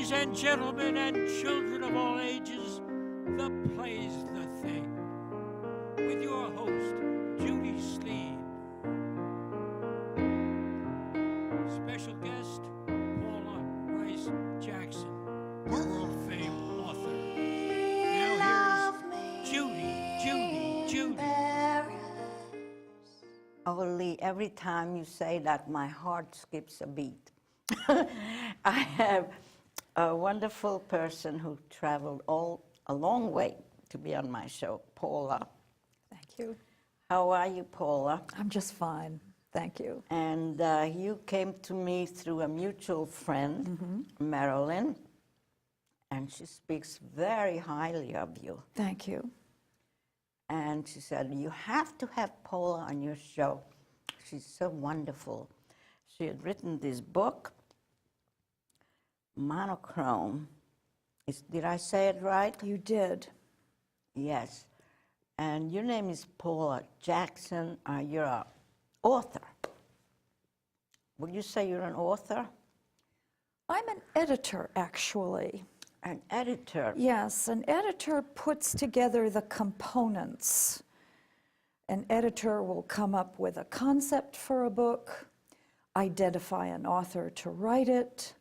Ladies and gentlemen and children of all ages, the play's the thing. With your host, Judy Sleed. Special guest, Paula Jackson, world-famed author. Now here's Judy. Only every time you say that, my heart skips a beat. I have a wonderful person who traveled a long way to be on my show, Paula. Thank you. How are you, Paula? I'm just fine. Thank you. And you came to me through a mutual friend, Marilyn, and she speaks very highly of you. Thank you. And she said, you have to have Paula on your show. She's so wonderful. She had written this book, Monochrome. Did I say it right? You did. Yes. And your name is Paula Jackson. You're an author. Would you say you're an author? I'm an editor, actually. An editor? Yes, an editor puts together the components. An editor will come up with a concept for a book, identify an author to write it,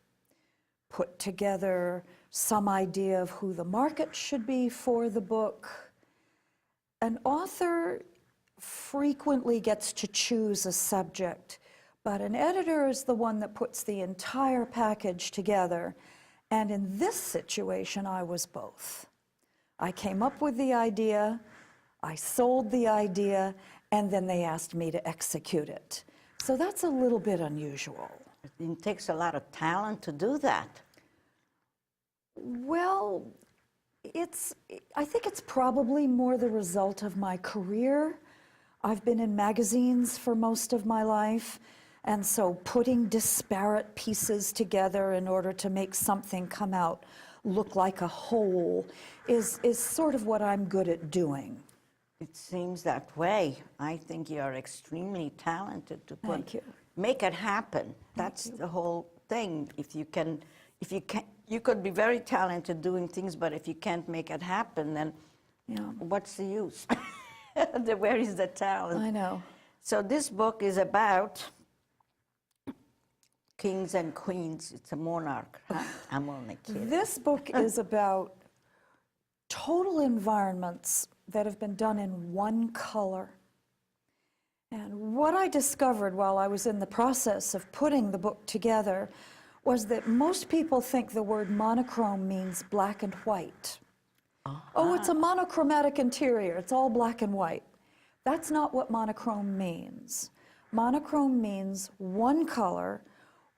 put together some idea of who the market should be for the book. An author frequently gets to choose a subject, but an editor is the one that puts the entire package together. And in this situation, I was both. I came up with the idea, I sold the idea, and then they asked me to execute it. So that's a little bit unusual. It takes a lot of talent to do that. Well, I think it's probably more the result of my career. I've been in magazines for most of my life, and so putting disparate pieces together in order to make something come out look like a whole is sort of what I'm good at doing. It seems that way. I think you're extremely talented to make it happen. That's the whole thing. You could be very talented doing things, but if you can't make it happen, then what's the use? Where is the talent? I know. So this book is about kings and queens. It's a monarch. I'm only kidding. This book is about total environments that have been done in one color. And what I discovered while I was in the process of putting the book together was that most people think the word monochrome means black and white. Oh, it's a monochromatic interior. It's all black and white. That's not what monochrome means. Monochrome means one color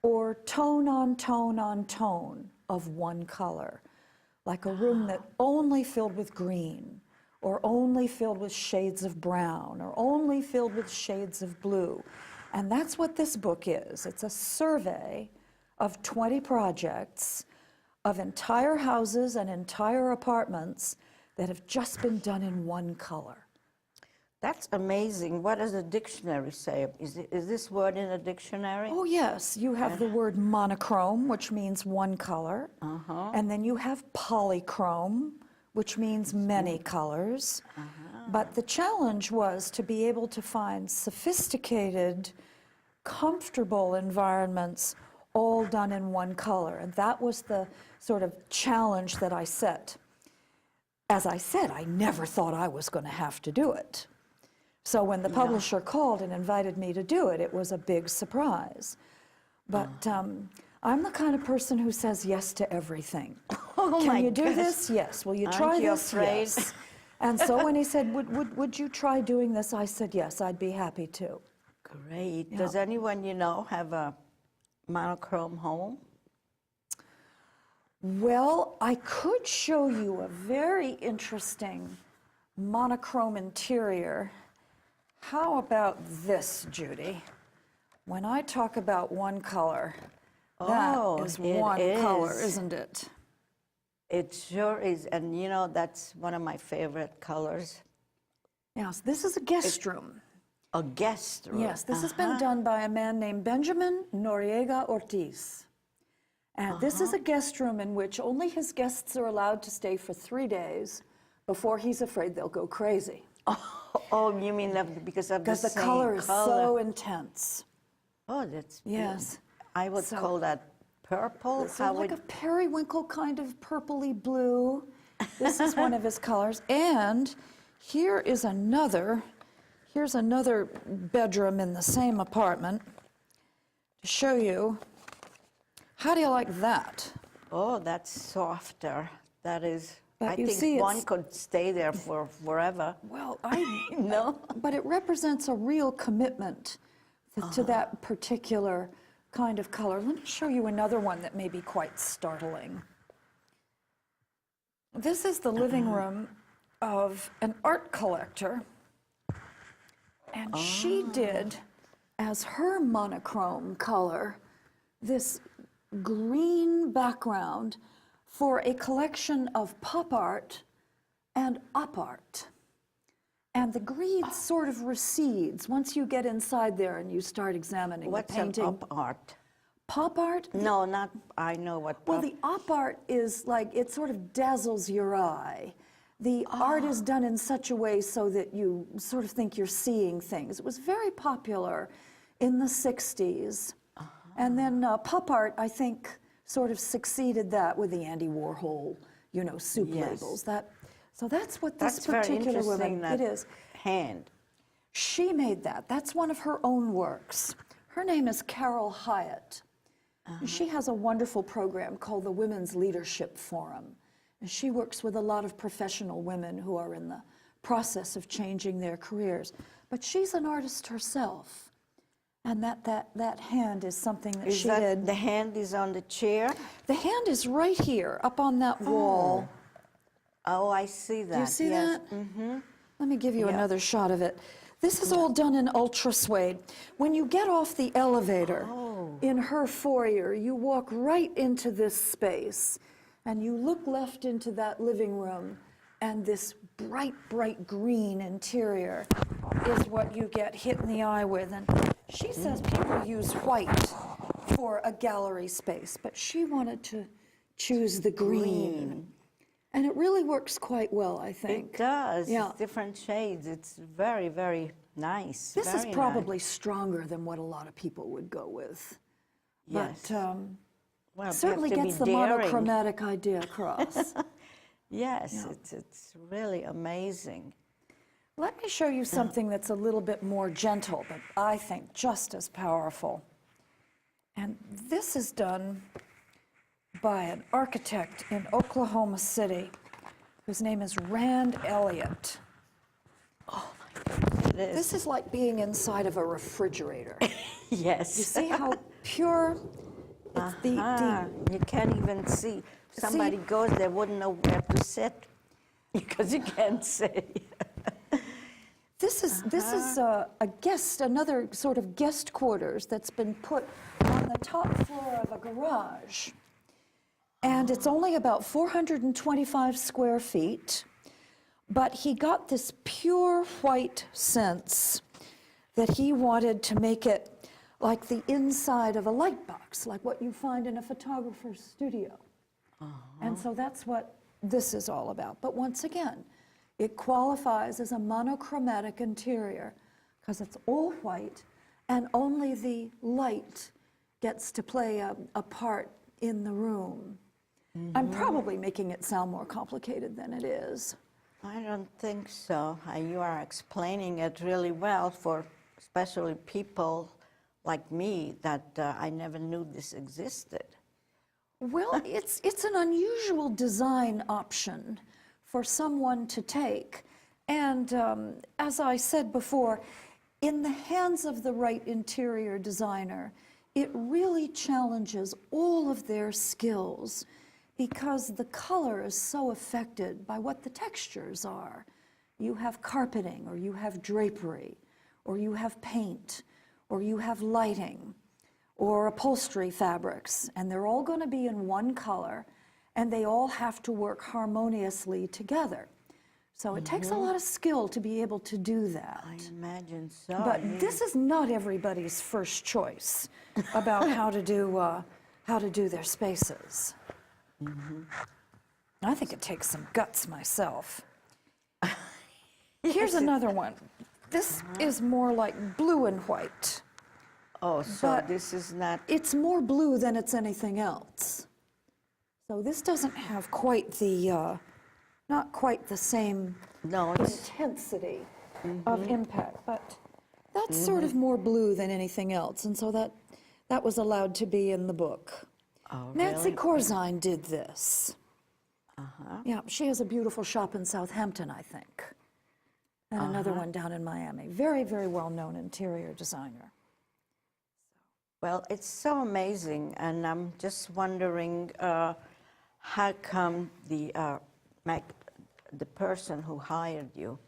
or tone on tone on tone of one color, like a room that only filled with green, or only filled with shades of brown, or only filled with shades of blue. And that's what this book is. It's a survey of 20 projects of entire houses and entire apartments that have just been done in one color. That's amazing. What does the dictionary say? Is this word in a dictionary? Oh, yes. You have the word monochrome, which means one color. And then you have polychrome, which means many colors. But the challenge was to be able to find sophisticated, comfortable environments all done in one color. And that was the sort of challenge that I set. As I said, I never thought I was going to have to do it. So when the publisher called and invited me to do it, it was a big surprise. But I'm the kind of person who says yes to everything. Can you do this? Yes. Will you try this? Yes. And so when he said, would you try doing this? I said, yes, I'd be happy to. Great. Yeah. Does anyone you know have a monochrome home? Well, I could show you a very interesting monochrome interior. How about this, Judy? When I talk about one color, that is one color, isn't it? It sure is, and you know, that's one of my favorite colors. Yes, this is a guest room. A guest room? Yes, this has been done by a man named Benjamin Noriega Ortiz. And this is a guest room in which only his guests are allowed to stay for 3 days before he's afraid they'll go crazy. Oh, you mean because of the Because the same color is so intense. Oh, that's Yes. I would call that purple. It's like a periwinkle kind of purpley blue. This is one of his colors. And here's another bedroom in the same apartment to show you. How do you like that? Oh, that's softer. That is, But I you think see, one could stay there for forever. Well, No? but it represents a real commitment to that particular kind of color. Let me show you another one that may be quite startling. This is the living room of an art collector, and she did, as her monochrome color, this green background for a collection of pop art and op art. And the green sort of recedes once you get inside there and you start examining What's the painting. an op art? Pop art? No, not, I know what Well, pop. the op art is like, it sort of dazzles your eye. The art is done in such a way so that you sort of think you're seeing things. It was very popular in the 60s. And then pop art, I think, sort of succeeded that with the Andy Warhol, soup labels. So that's what this particular woman, that it is. hand. She made that. That's one of her own works. Her name is Carol Hyatt. She has a wonderful program called the Women's Leadership Forum. And she works with a lot of professional women who are in the process of changing their careers. But she's an artist herself. And that hand is something that she did. The hand is on the chair? The hand is right here, up on that wall. Oh, I see that. Do you see that? Mm-hmm. Let me give you another shot of it. This is all done in ultra suede. When you get off the elevator in her foyer, you walk right into this space, and you look left into that living room, and this bright, bright green interior is what you get hit in the eye with. And she says people use white for a gallery space, but she wanted to choose the green. And it really works quite well, I think. It does. Yeah. It's different shades. It's very, very nice. This is very probably nice. stronger than what a lot of people would go with. Yes. But Well, certainly you have to gets the be daring. monochromatic idea across. Yes, it's really amazing. Let me show you something that's a little bit more gentle, but I think just as powerful. And this is done by an architect in Oklahoma City whose name is Rand Elliott. Oh my goodness, it is. This is like being inside of a refrigerator. Yes. You see how pure it's You can't even see. Somebody goes there, wouldn't know where to sit because you can't see. This is another sort of guest quarters that's been put on the top floor of a garage. And it's only about 425 square feet, but he got this pure white sense that he wanted to make it like the inside of a light box, like what you find in a photographer's studio. And so that's what this is all about. But once again, it qualifies as a monochromatic interior because it's all white and only the light gets to play a part in the room. I'm probably making it sound more complicated than it is. I don't think so. You are explaining it really well for especially people like me that I never knew this existed. Well, it's an unusual design option for someone to take. And as I said before, in the hands of the right interior designer, it really challenges all of their skills because the color is so affected by what the textures are. You have carpeting, or you have drapery, or you have paint, or you have lighting, or upholstery fabrics, and they're all going to be in one color, and they all have to work harmoniously together. So it takes a lot of skill to be able to do that. I imagine so. But this is not everybody's first choice about how how to do their spaces. I think it takes some guts myself. Here's another one. This is more like blue and white. Oh, so But this is not... It's more blue than it's anything else. So this doesn't have quite the, not quite the same No, it's... intensity of impact, but that's sort of more blue than anything else, and so that was allowed to be in the book. Oh, Nancy really? Corzine did this. Yeah, she has a beautiful shop in Southampton, I think, and another one down in Miami. Very, very well-known interior designer. Well, it's so amazing, and I'm just wondering how come the person who hired you,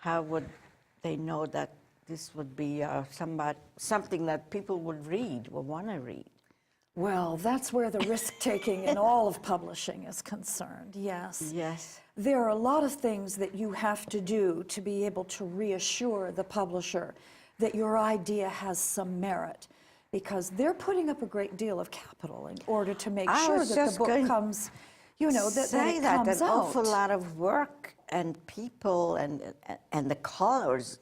how would they know that this would be something that people would read, would want to read? Well, that's where the risk-taking in all of publishing is concerned, yes. Yes. There are a lot of things that you have to do to be able to reassure the publisher that your idea has some merit, because they're putting up a great deal of capital in order to make sure that the book comes, you know, that it comes an out. awful lot of work and people and the colors.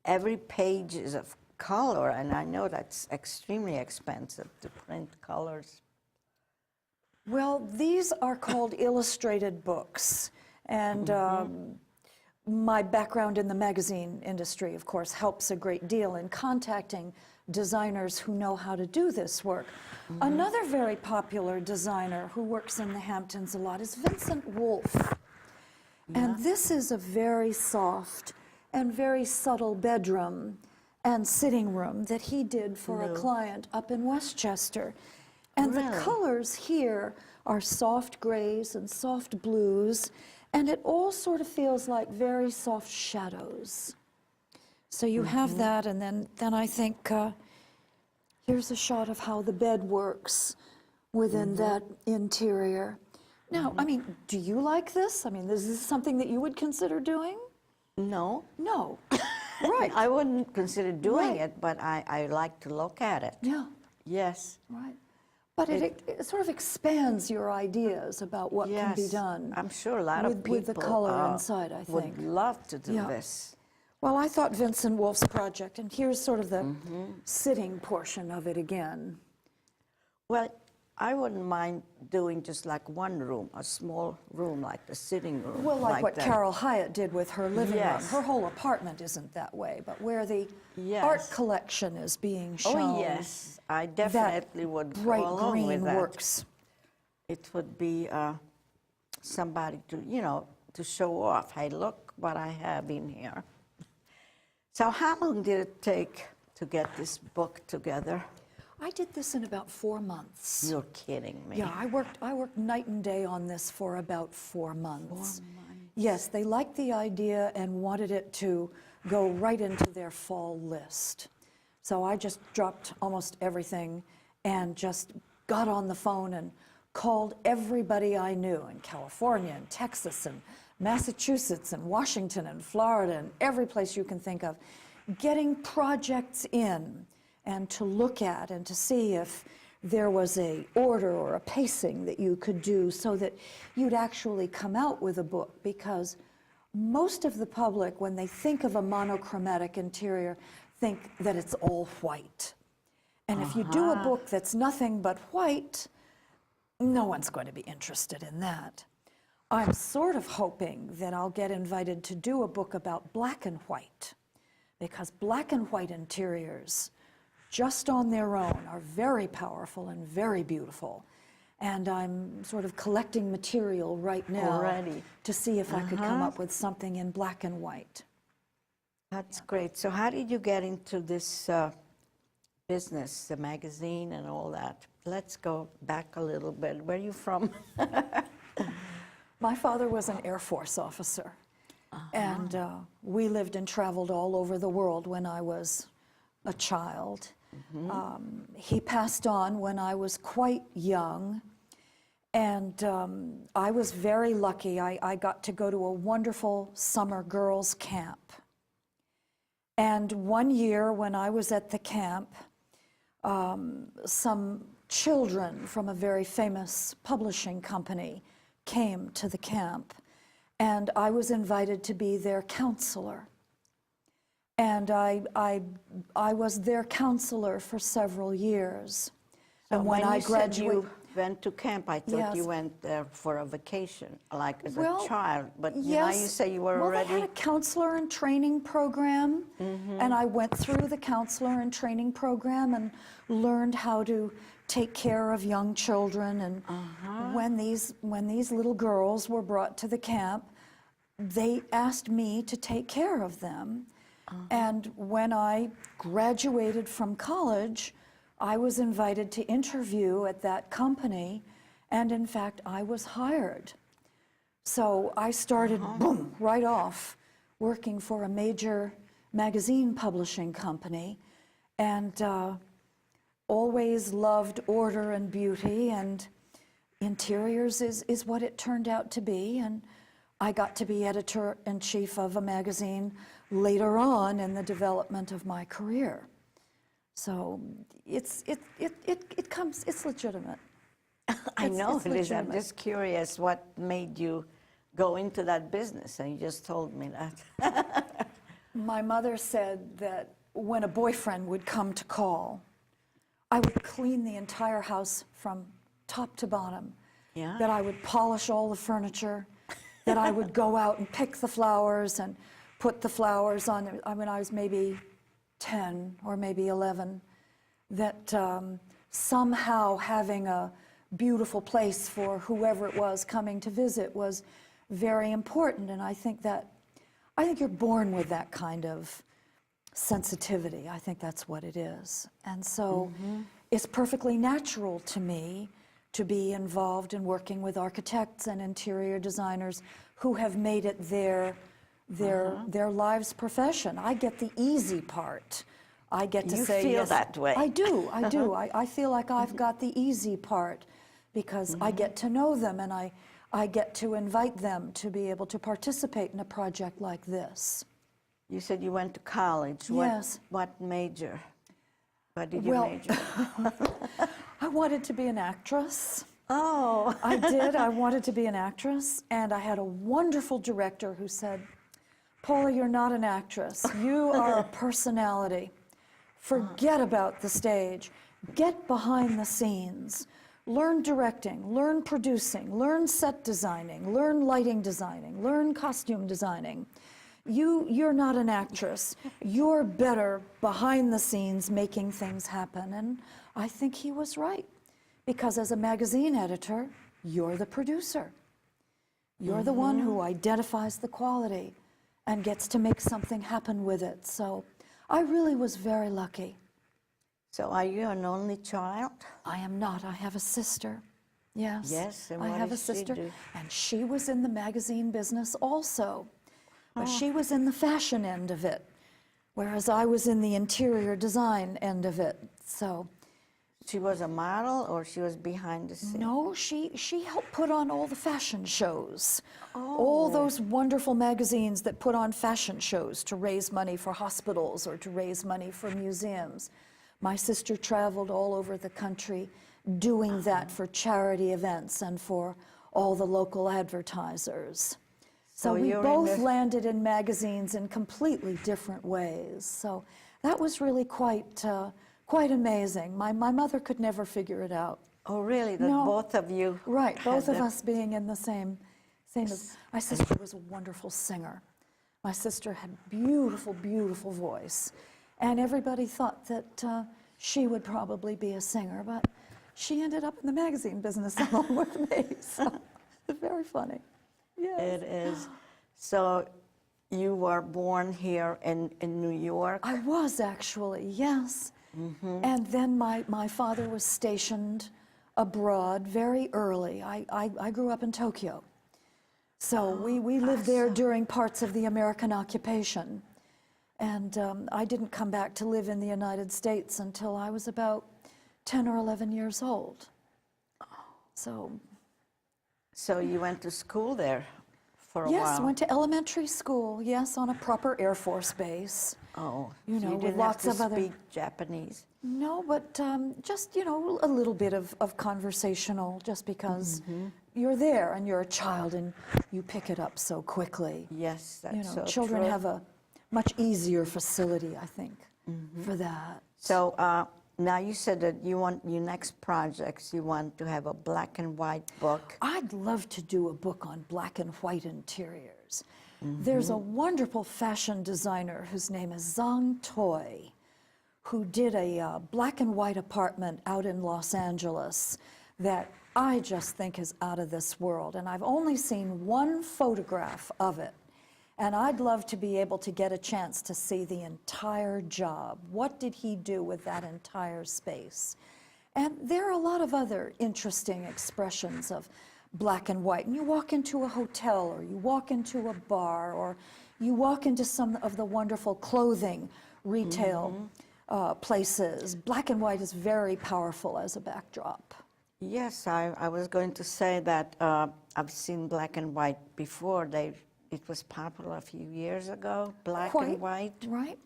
Every page is of color, and I know that's extremely expensive to print colors. Well, these are called illustrated books, and my background in the magazine industry, of course, helps a great deal in contacting designers who know how to do this work. Another very popular designer who works in the Hamptons a lot is Vincent Wolfe. And this is a very soft and very subtle bedroom and sitting room that he did for a client up in Westchester. And the colors here are soft grays and soft blues, and it all sort of feels like very soft shadows. So you have that, and then I think here's a shot of how the bed works within that interior. Now, I mean, do you like this? I mean, is this something that you would consider doing? No. No. Right. I wouldn't consider doing it, but I like to look at it. Yeah. Yes. Right. But it sort of expands your ideas about what can be done. I'm sure a lot of people with the color inside, I think. would love to do this. Well, I thought Vincent Wolfe's project, and here's sort of the sitting portion of it again. Well, I wouldn't mind doing just like one room, a small room like the sitting room. Well, like what that. Carol Hyatt did with her living room. Yes. Her whole apartment isn't that way, but where the art collection is being shown. Oh, yes. I definitely would go bright along green with that. works. It would be somebody to, you know, to show off. Hey, look what I have in here. So how long did it take to get this book together? I did this in about 4 months. You're kidding me. Yeah, I worked night and day on this for about 4 months. 4 months. Yes, they liked the idea and wanted it to go right into their fall list. So I just dropped almost everything and just got on the phone and called everybody I knew in California and Texas and Massachusetts and Washington and Florida and every place you can think of, getting projects in and to look at and to see if there was a order or a pacing that you could do so that you'd actually come out with a book, because most of the public, when they think of a monochromatic interior, think that it's all white. And if you do a book that's nothing but white, no one's going to be interested in that. I'm sort of hoping that I'll get invited to do a book about black and white, because black and white interiors, just on their own, are very powerful and very beautiful. And I'm sort of collecting material right now to see if I could come up with something in black and white. That's great. So how did you get into this business, the magazine and all that? Let's go back a little bit. Where are you from? My father was an Air Force officer, and we lived and traveled all over the world when I was a child. He passed on when I was quite young, and I was very lucky. I got to go to a wonderful summer girls' camp. And one year when I was at the camp, some children from a very famous publishing company came to the camp, and I was invited to be their counselor. And I was their counselor for several years. So and when I graduated, you went to camp, I thought Yes. you went there for a vacation, like as Well, a child. But yes. you know, you say you were Well, already. they had a counselor and training program, and I went through the counselor and training program and learned how to take care of young children. And when these little girls were brought to the camp, they asked me to take care of them. And when I graduated from college, I was invited to interview at that company, and in fact, I was hired. So I started, boom, right off, working for a major magazine publishing company, and always loved order and beauty, and interiors is what it turned out to be. And I got to be editor-in-chief of a magazine later on in the development of my career. So it's legitimate. I know it's it is. I'm legitimate. just curious what made you go into that business, and you just told me that. My mother said that when a boyfriend would come to call, I would clean the entire house from top to bottom. Yeah. That I would polish all the furniture, that I would go out and pick the flowers and put the flowers on. When I was maybe 10 or maybe 11, that somehow having a beautiful place for whoever it was coming to visit was very important. And I think you're born with that kind of sensitivity. I think that's what it is. And so it's perfectly natural to me to be involved in working with architects and interior designers who have made it their lives' profession. I get the easy part. I get to say You feel yes. that way. I do. I feel like I've got the easy part because I get to know them, and I get to invite them to be able to participate in a project like this. You said you went to college. Yes. What major? What did you Well, major? I wanted to be an actress. Oh. I did. I wanted to be an actress, and I had a wonderful director who said, Paula, you're not an actress. You are a personality. Forget about the stage. Get behind the scenes. Learn directing, learn producing, learn set designing, learn lighting designing, learn costume designing. You're not an actress. You're better behind the scenes making things happen. And I think he was right, because as a magazine editor, you're the producer. You're the one who identifies the quality and gets to make something happen with it. So I really was very lucky. So are you an only child? I am not. I have a sister. Yes. Yes, and I what have a does she sister, do? and she was in the magazine business also. But she was in the fashion end of it, whereas I was in the interior design end of it. So She was a model, or she was behind the scenes? no, she helped put on all the fashion shows. All those wonderful magazines that put on fashion shows to raise money for hospitals or to raise money for museums. My sister traveled all over the country doing that for charity events and for all the local advertisers. So we you're in both the- landed in magazines in completely different ways. So that was really quite amazing. My mother could never figure it out. Oh, really? That No. both of you? Right, both had of the- us being in the same as my sister was a wonderful singer. My sister had beautiful, beautiful voice, and everybody thought that she would probably be a singer, but she ended up in the magazine business along with me. So it's very funny. Yes. It is. So you were born here in New York? I was actually, yes. And then my father was stationed abroad very early. I grew up in Tokyo. So we lived there during parts of the American occupation. And I didn't come back to live in the United States until I was about 10 or 11 years old. So you went to school there for a while? Yes, went to elementary school, yes, on a proper Air Force base. Oh, You so know, you with didn't lots have of to other- speak Japanese? No, but just, you know, a little bit of conversational, just because you're there and you're a child and you pick it up so quickly. Yes, that's You know, so children true. have a much easier facility, I think, for that. So now you said that you want your next projects, you want to have a black and white book. I'd love to do a book on black and white interiors. There's a wonderful fashion designer whose name is Zhang Toy, who did a black and white apartment out in Los Angeles that I just think is out of this world. And I've only seen one photograph of it. And I'd love to be able to get a chance to see the entire job. What did he do with that entire space? And there are a lot of other interesting expressions of black and white. And you walk into a hotel, or you walk into a bar, or you walk into some of the wonderful clothing retail places. Black and white is very powerful as a backdrop. Yes, I was going to say that I've seen black and white before. It was popular a few years ago, black and white. Right.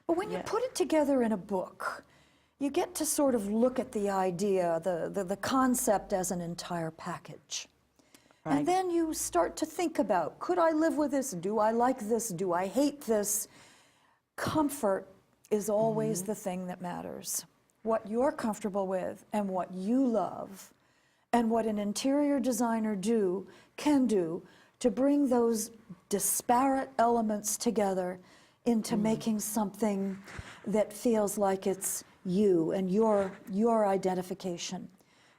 But when you put it together in a book, you get to sort of look at the idea, the concept as an entire package. Right. And then you start to think about, could I live with this? Do I like this? Do I hate this? Comfort is always the thing that matters. What you're comfortable with and what you love, and what an interior designer can do to bring those disparate elements together into making something that feels like it's you and your identification.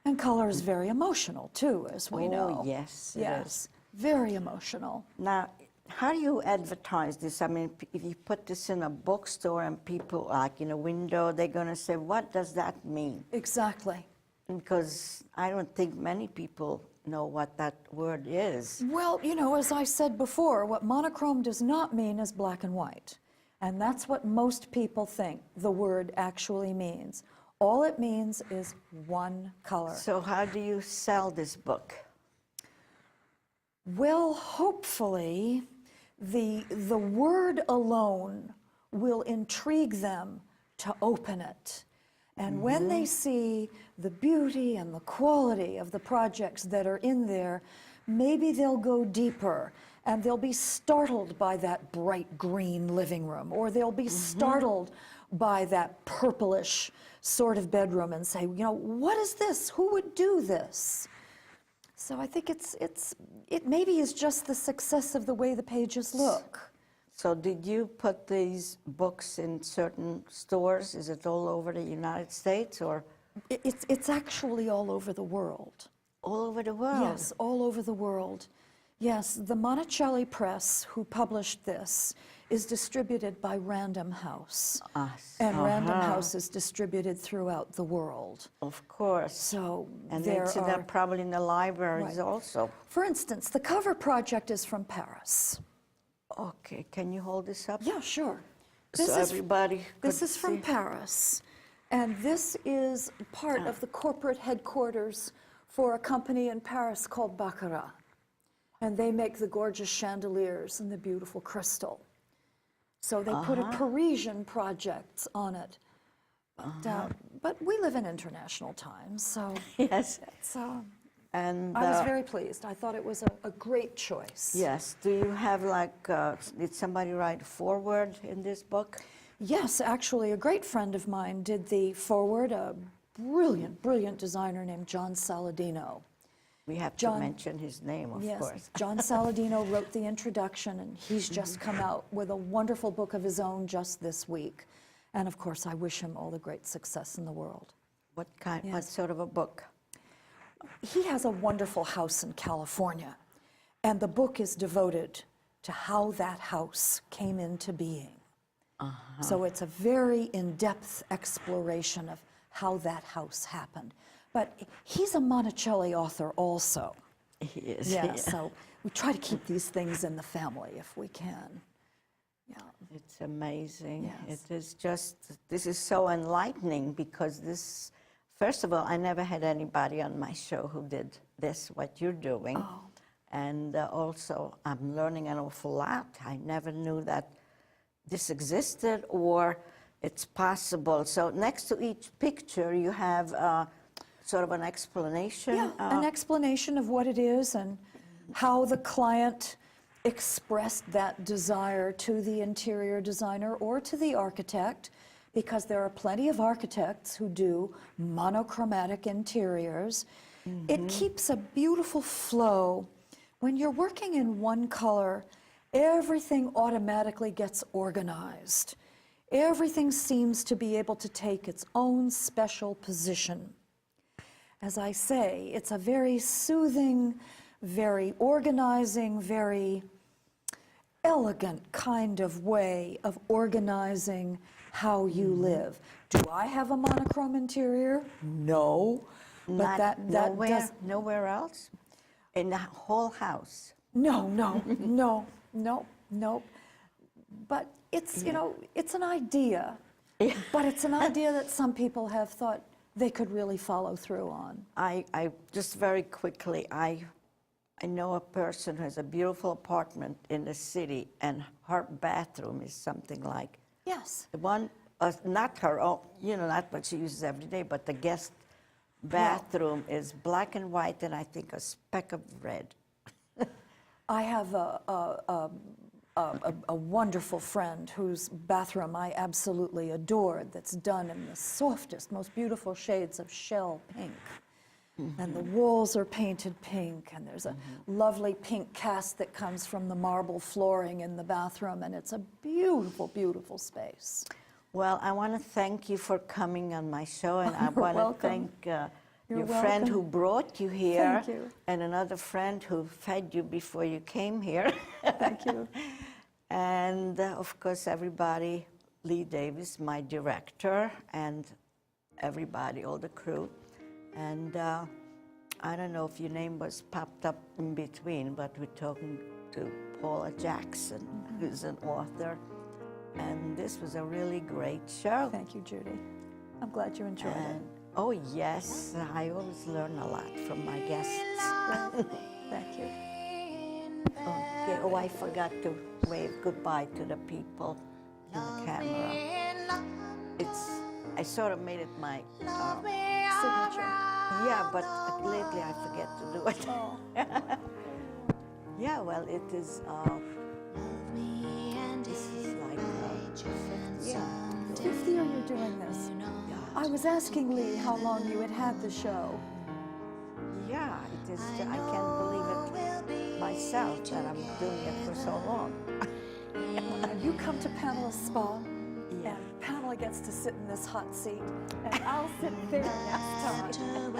And color is very emotional too, as we know. Yes, it Yes, is. very emotional. Now, how do you advertise this? I mean, if you put this in a bookstore and people, like in a window, they're going to say, what does that mean? Exactly. Because I don't think many people know what that word is. Well, you know, as I said before, what monochrome does not mean is black and white. And that's what most people think the word actually means. All it means is one color. So how do you sell this book? Well, hopefully, the word alone will intrigue them to open it. And when they see the beauty and the quality of the projects that are in there, maybe they'll go deeper and they'll be startled by that bright green living room, or they'll be startled by that purplish sort of bedroom and say, you know, what is this? Who would do this? So I think it maybe is just the success of the way the pages look. So did you put these books in certain stores? Is it all over the United States or? It's actually all over the world. All over the world? Yes, all over the world. Yes, the Monticelli Press, who published this, is distributed by Random House. And Random House is distributed throughout the world. Of course. So and there it's are, probably in the libraries also. For instance, the cover project is from Paris. Okay, can you hold this up? Yeah, sure. So everybody This could is from see. Paris, and this is part of the corporate headquarters for a company in Paris called Baccarat. And they make the gorgeous chandeliers and the beautiful crystal. So they put a Parisian project on it. But we live in international times, so Yes. and I was very pleased. I thought it was a great choice. Yes. Do you have did somebody write a foreword in this book? Yes, actually, a great friend of mine did the foreword, a brilliant, brilliant designer named John Saladino. We have to mention his name, of course. Yes, John Saladino wrote the introduction, and he's just come out with a wonderful book of his own just this week. And of course, I wish him all the great success in the world. What sort of a book? He has a wonderful house in California, and the book is devoted to how that house came into being. So it's a very in-depth exploration of how that house happened. But he's a Monticelli author also. He is. Yeah, so we try to keep these things in the family if we can. Yeah. It's amazing. Yes. It is just, this is so enlightening because this, first of all, I never had anybody on my show who did this, what you're doing. Oh. And also, I'm learning an awful lot. I never knew that this existed or it's possible. So next to each picture, you have sort of an explanation. Yeah, an explanation of what it is and how the client expressed that desire to the interior designer or to the architect, because there are plenty of architects who do monochromatic interiors. It keeps a beautiful flow. When you're working in one color, everything automatically gets organized. Everything seems to be able to take its own special position. As I say, it's a very soothing, very organizing, very elegant kind of way of organizing how you live. Do I have a monochrome interior? No. But that nowhere else? In the whole house? No. But it's, you know, it's an idea. But it's an idea that some people have thought they could really follow through on. I just very quickly, I know a person who has a beautiful apartment in the city, and her bathroom is something like, Yes. the one, not her own, you know, not what she uses every day, but the guest bathroom is black and white, and I think a speck of red. I have a wonderful friend whose bathroom I absolutely adored, that's done in the softest, most beautiful shades of shell pink. And the walls are painted pink, and there's a lovely pink cast that comes from the marble flooring in the bathroom, and it's a beautiful, beautiful space. Well, I want to thank you for coming on my show, and I want to thank your friend who brought you here, Thank you. and another friend who fed you before you came here. Thank you. And of course, everybody, Lee Davis, my director, and everybody, all the crew. And I don't know if your name was popped up in between, but we're talking to Paula Jackson, who's an author. And this was a really great show. Thank you, Judy. I'm glad you enjoyed it. Oh, yes, I always learn a lot from my guests. Thank you. Okay. Oh, I forgot to wave goodbye to the people in the camera. I sort of made it my Signature. yeah, but lately I forget to do it. Oh. Yeah, well, it is. This is like 50 year you're doing this. I was asking Lee how long you had had the show. Yeah, it is. I can't believe it myself that I'm doing it for so long. Now you come to Pamela's spa, and Pamela gets to sit in this hot seat, and I'll sit there next time.